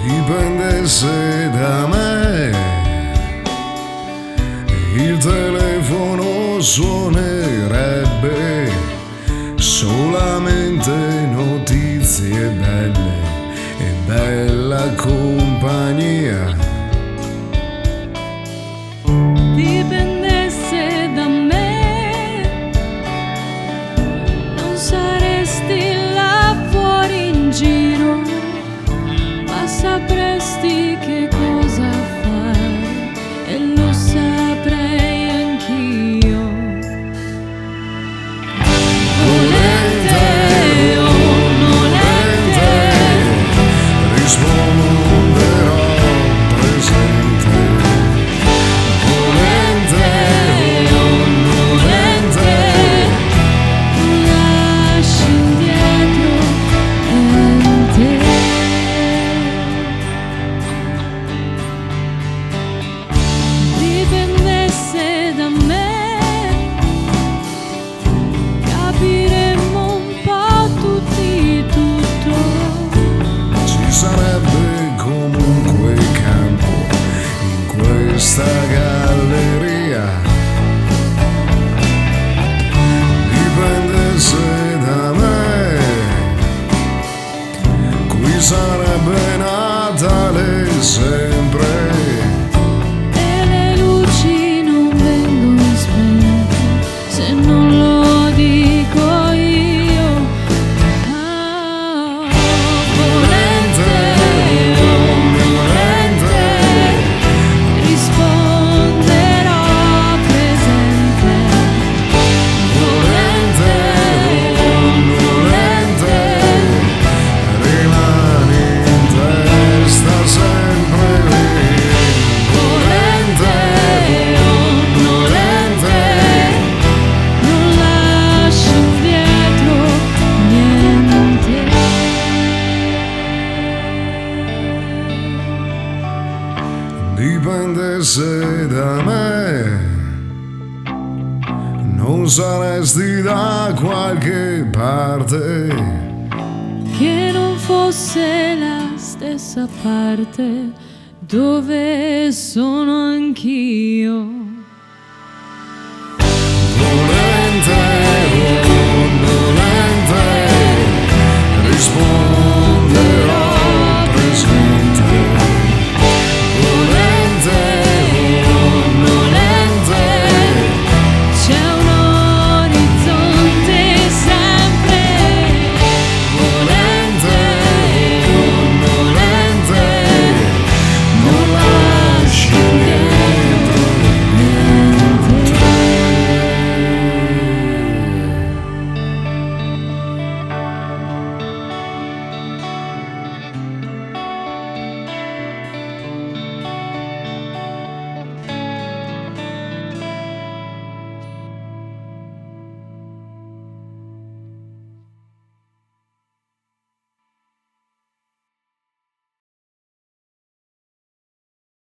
Dipendesse da me, il telefono suonerebbe solamente notizie belle e bella compagnia. Dipendesse da me, non saresti là fuori in giro, ma sapresti che cosa fare e lo saprei anch'io. Volente o nolente, risponderò presente. Volente o nolente, non lasci indietro niente. Dipendesse da me, capiremmo un po' tutti tutto. ci sarebbe comunque campo in questa galleria. Dipendesse da me, qui sarebbe Natale sempre. E le luci non vengono spente se non lo dico io. Ah, volente o nolente, risponderò presente. Volente o nolente, rimani in testa sempre lì. Volente o nolente, Non lascio indietro niente. dipendesse da me, non saresti da qualche parte. Che non fosse la stessa parte dove sono anch'io. Volente o nolente, rispondi